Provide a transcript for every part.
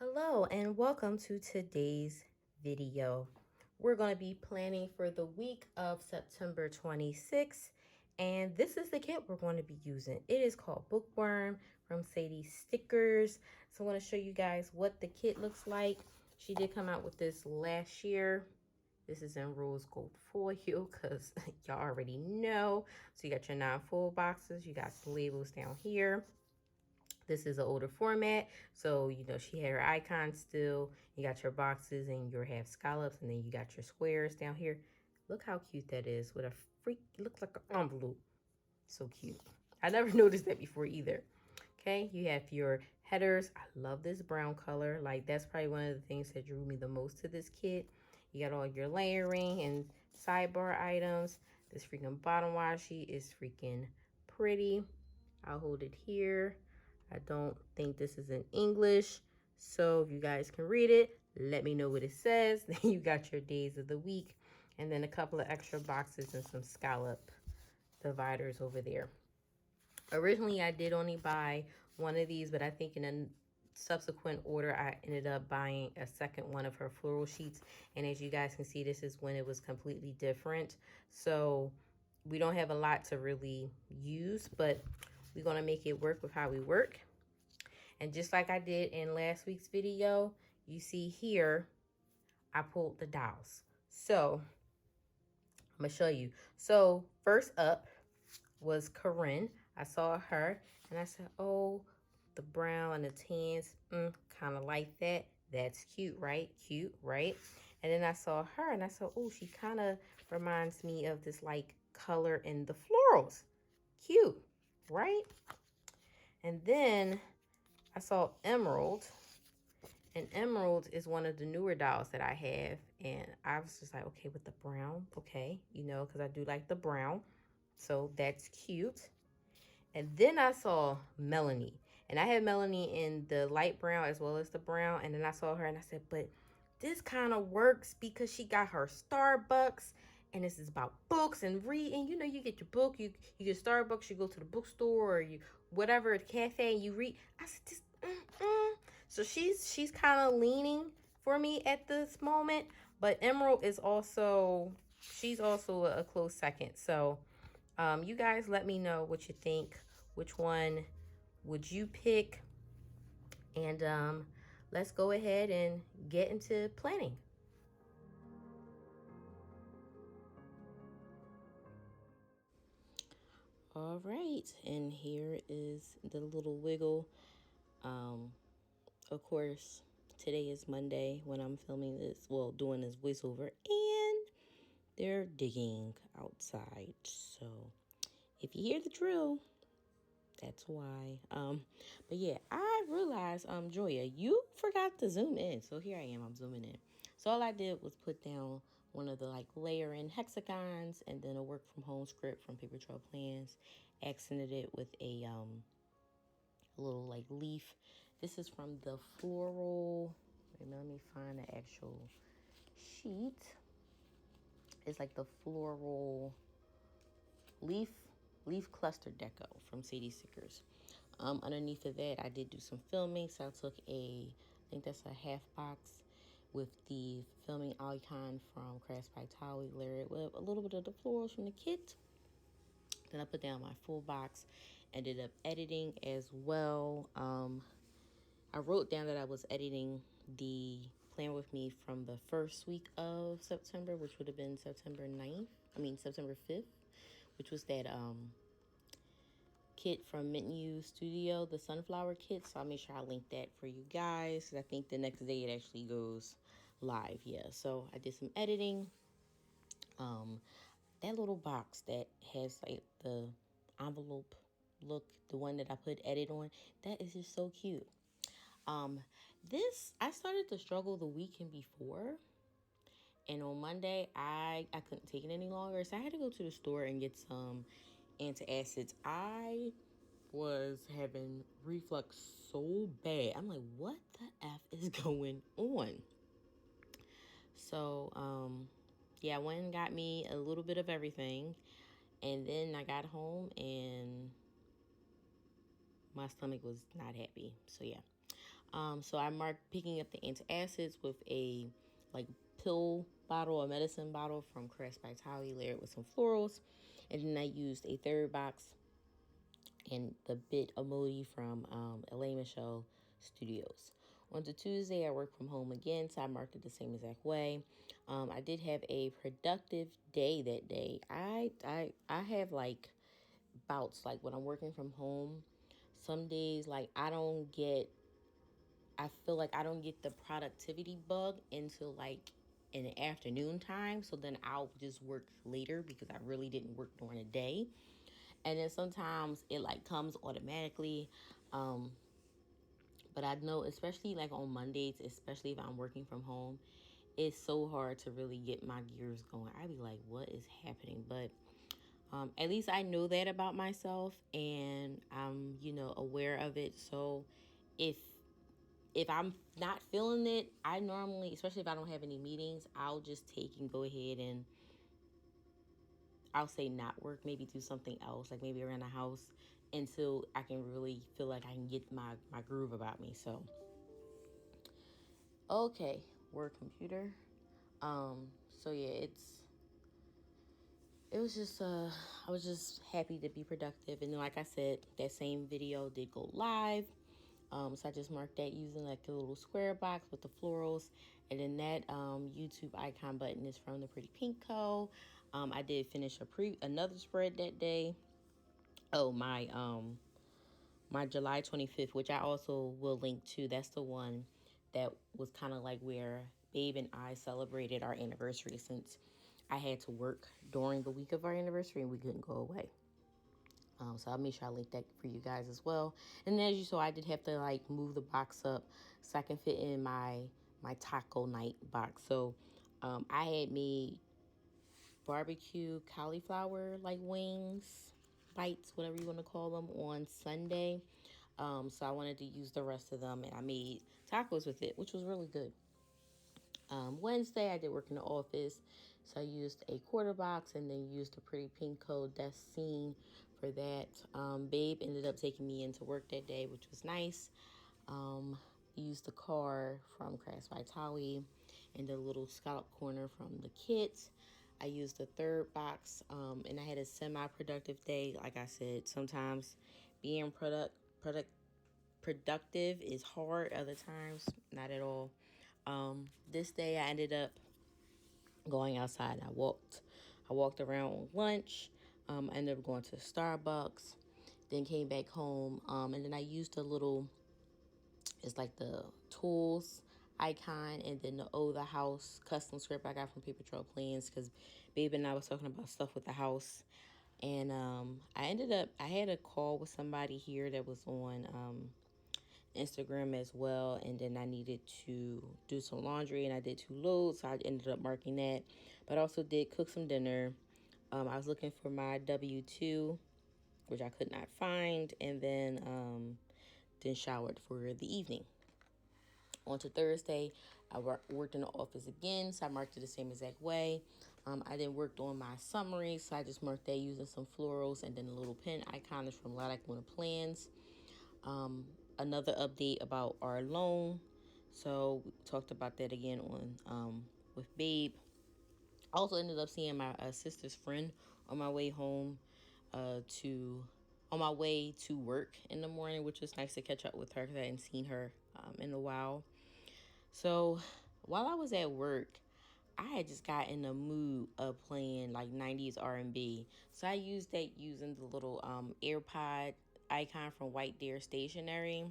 Hello and welcome to today's video. We're going to be planning for the week of September 26th, and this is the kit we're going to be using. It is called Bookworm from Sadie Stickers. So I want to show you guys what the kit looks like. She did come out with this last year. This is in rose gold foil because y'all already know. So you got your 9 full boxes. You got the labels down here. This is an older format, so you know she had her icons still. You got your boxes and your half scallops, and then you got your squares down here. Look how cute that is with a freak. It looks like an envelope. So cute. I never noticed that before either. Okay, you have your headers. I love this brown color. Like that's probably one of the things that drew me the most to this kit. You got all your layering and sidebar items. This freaking bottom washi is freaking pretty. I'll hold it here. I don't think this is in English, so if you guys can read it, let me know what it says. Then you got your days of the week, and then a couple of extra boxes and some scallop dividers over there. Originally, I did only buy one of these, but I think in a subsequent order, I ended up buying a second one of her floral sheets. And as you guys can see, this is when it was completely different. So we don't have a lot to really use, but we're going to make it work with how we work. And just like I did in last week's video, you see here, I pulled the dials. So I'm going to show you. So first up was Corinne. I saw her and I said, oh, the brown and the tans, kind of like that. That's cute, right? Cute, right? And then I saw her and I said, oh, she kind of reminds me of this like color in the florals. Cute, right? And then I saw Emerald. And Emerald is one of the newer dolls that I have. And I was just like, okay, with the brown, okay, you know, because I do like the brown. So that's cute. And then I saw Melanie. And I had Melanie in the light brown as well as the brown. And then I saw her and I said, but this kind of works because she got her Starbucks. And this is about books and reading. You know, you get your book, you get Starbucks, you go to the bookstore or you whatever, the cafe, and you read. I said, this, So she's kind of leaning for me at this moment. But Emerald is also, she's also a close second. So you guys let me know what you think. Which one would you pick? And let's go ahead and get into planning. All right, and here is the little wiggle. Of course, today is Monday when I'm filming this, well, doing this voiceover, and they're digging outside. So if you hear the drill, that's why. But yeah, I realized, Joia, you forgot to zoom in. So here I am, I'm zooming in. So all I did was put down one of the like layering hexagons and then a work from home script from Paper Trail Plans, accented it with a little like leaf. This is from the floral. Wait, let me find the actual sheet. It's like the floral leaf cluster deco from Sadie Stickers. Underneath of that, I did do some filming. So I took I think that's a half box with the filming icon from Crafts by Thaowie, layered with a little bit of the florals from the kit. Then I put down my full box, ended up editing as well. I wrote down that I was editing the Plan With Me from the first week of September, which would have been September 5th, which was that kit from Mint You Studio, the sunflower kit. So I'll make sure I link that for you guys. I think the next day it actually goes live. Yeah, so I did some editing. That little box that has like the envelope look, the one that I put edit on, that is just so cute. This, I started to struggle the weekend before. And on Monday, I couldn't take it any longer. So I had to go to the store and get some antacids. I was having reflux so bad. I'm like, what the F is going on? So, yeah, I went and got me a little bit of everything. And then I got home and my stomach was not happy. So, yeah. So I marked picking up the antacids with a like pill bottle, a medicine bottle from Crest by Thaowie, layered with some florals. And then I used a third box and the bit emoji from Elaine Studios. On to Tuesday, I worked from home again, so I marked it the same exact way. I did have a productive day that day. I have like bouts, like when I'm working from home. Some days, like I feel like I don't get the productivity bug until like in the afternoon time. So then I'll just work later because I really didn't work during the day. And then sometimes it like comes automatically. But I know, especially like on Mondays, especially if I'm working from home, it's so hard to really get my gears going. I'd be like, what is happening? But at least I know that about myself, and I'm, aware of it. So if I'm not feeling it, I normally, especially if I don't have any meetings, I'll just take and go ahead and I'll say not work, maybe do something else, like maybe around the house until I can really feel like I can get my groove about me. So, okay, work computer. So yeah, it was just I was just happy to be productive, and then like I said, that same video did go live. So I just marked that using like a little square box with the florals, and then that YouTube icon button is from the Pretty Pink Co. I did finish another spread that day. Oh, my July 25th, which I also will link to. That's the one that was kind of like where Babe and I celebrated our anniversary, since I had to work during the week of our anniversary and we couldn't go away. So I'll make sure I link that for you guys as well. And as you saw, I did have to like move the box up so I can fit in my taco night box. So I had made barbecue cauliflower like wings, bites, whatever you want to call them, on Sunday. So I wanted to use the rest of them, and I made tacos with it, which was really good. Wednesday, I did work in the office, so I used a quarter box and then used a Pretty Pink Code desk scene for that. Babe ended up taking me into work that day, which was nice. Used the car from Crafts by Thaowie and the little scallop corner from the kit. I used the third box, and I had a semi-productive day. Like I said, sometimes being productive is hard. Other times, not at all. This day I ended up going outside and I walked around on lunch. I ended up going to Starbucks, then came back home. And then I used a little, it's like the tools icon, and then the house custom script I got from Paper Trail Plans, because Babe and I was talking about stuff with the house. And I had a call with somebody here that was on Instagram as well, and then I needed to do some laundry, and I did 2 loads, so I ended up marking that. But I also did cook some dinner. I was looking for my W-2, which I could not find, and then showered for the evening. On to Thursday, I worked in the office again, so I marked it the same exact way. I then worked on my summary, so I just marked that using some florals, and then a little pen icon is from Lilac Plans. Another update about our loan. So we talked about that again on with Babe. I also ended up seeing my sister's friend on my way home on my way to work in the morning, which was nice to catch up with her because I hadn't seen her in a while. So while I was at work, I had just got in the mood of playing like 90s R&B. So I used that using the little AirPod icon from White Deer Stationery,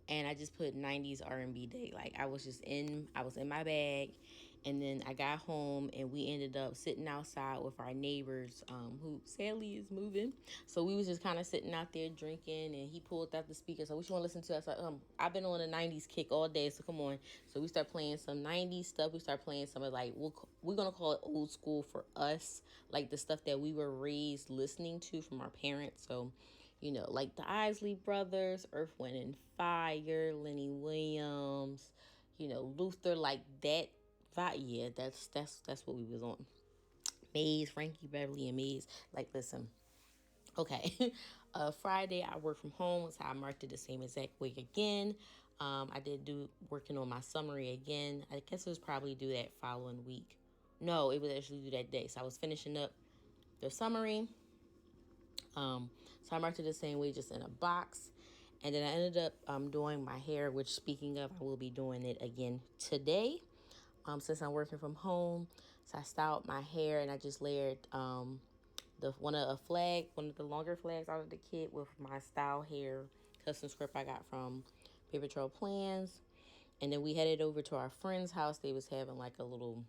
and I just put 90s R&B day. Like I was in my bag, and then I got home and we ended up sitting outside with our neighbors who sadly is moving. So we was just kind of sitting out there drinking, and he pulled out the speaker. So what you want to listen to? I was like, I've been on a 90s kick all day, so come on. So we start playing some 90s stuff. We start playing some of like, we're going to call it old school for us, like the stuff that we were raised listening to from our parents. So like the Isley Brothers, Earth, Wind and Fire, Lenny Williams, Luther, like that vibe. Yeah, that's what we was on. Maze, Frankie Beverly and Maze. Like, listen, okay. Friday, I work from home, so I marked it the same exact way again. I did do working on my summary again. I guess it was probably due that following week. No, it was actually due that day. So I was finishing up the summary. So I marked it the same way, just in a box. And then I ended up doing my hair, which, speaking of, I will be doing it again today. Since I'm working from home. So I styled my hair and I just layered one of the longer flags out of the kit with my style hair custom script I got from Paper Trail Plans. And then we headed over to our friend's house. They was having like a little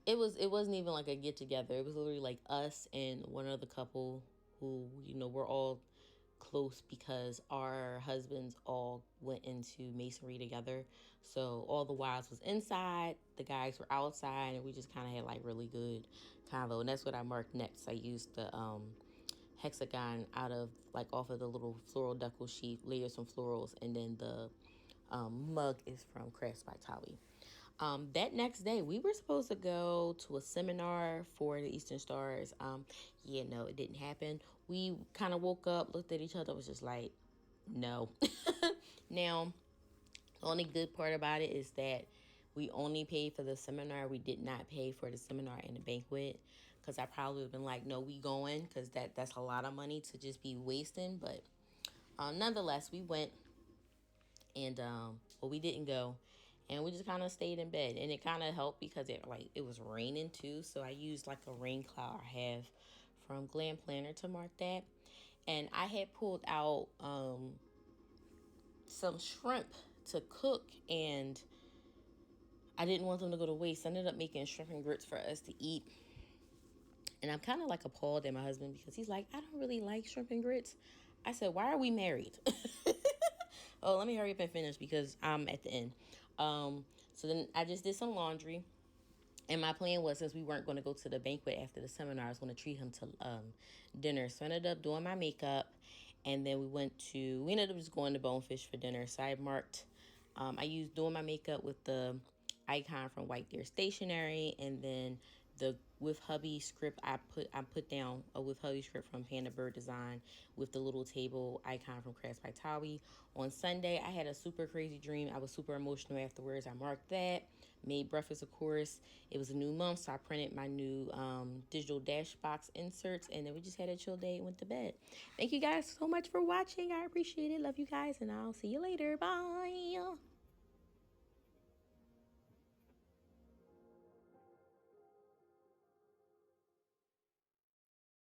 it wasn't even like a get together. It was literally like us and one other couple who, we're all close because our husbands all went into masonry together. So all the wives was inside, the guys were outside, and we just kind of had like really good convo. And that's what I marked next. I used the hexagon off of the little floral deco sheet, layer some florals, and then the mug is from Crafts by Thaowie. That next day, we were supposed to go to a seminar for the Eastern Stars. No, it didn't happen. We kind of woke up, looked at each other, was just like, no. Now, the only good part about it is that we only paid for the seminar. We did not pay for the seminar and the banquet, because I probably would have been like, no, we going, because that's a lot of money to just be wasting. But nonetheless, we went. And we didn't go, and we just kind of stayed in bed, and it kind of helped because it was raining too. So I used like a rain cloud I have from Glam Planner to mark that. And I had pulled out some shrimp to cook, and I didn't want them to go to waste. I ended up making shrimp and grits for us to eat. And I'm kind of like appalled at my husband, because he's like, I don't really like shrimp and grits. I said, why are we married? Oh, let me hurry up and finish because I'm at the end. So then I just did some laundry. And my plan was, since we weren't going to go to the banquet after the seminar, I was going to treat him to dinner. So I ended up doing my makeup. And then we ended up just going to Bonefish for dinner. So I marked, I used doing my makeup with the icon from White Deer Stationery. And then the with hubby script, I put down a with hubby script from Pandabird Design with the little table icon from Crafts by Thaowie. On Sunday, I had a super crazy dream. I was super emotional afterwards. I marked that, made breakfast, of course. It was a new month, so I printed my new digital dash box inserts, and then we just had a chill day and went to bed. Thank you guys so much for watching. I appreciate it. Love you guys, and I'll see you later. Bye.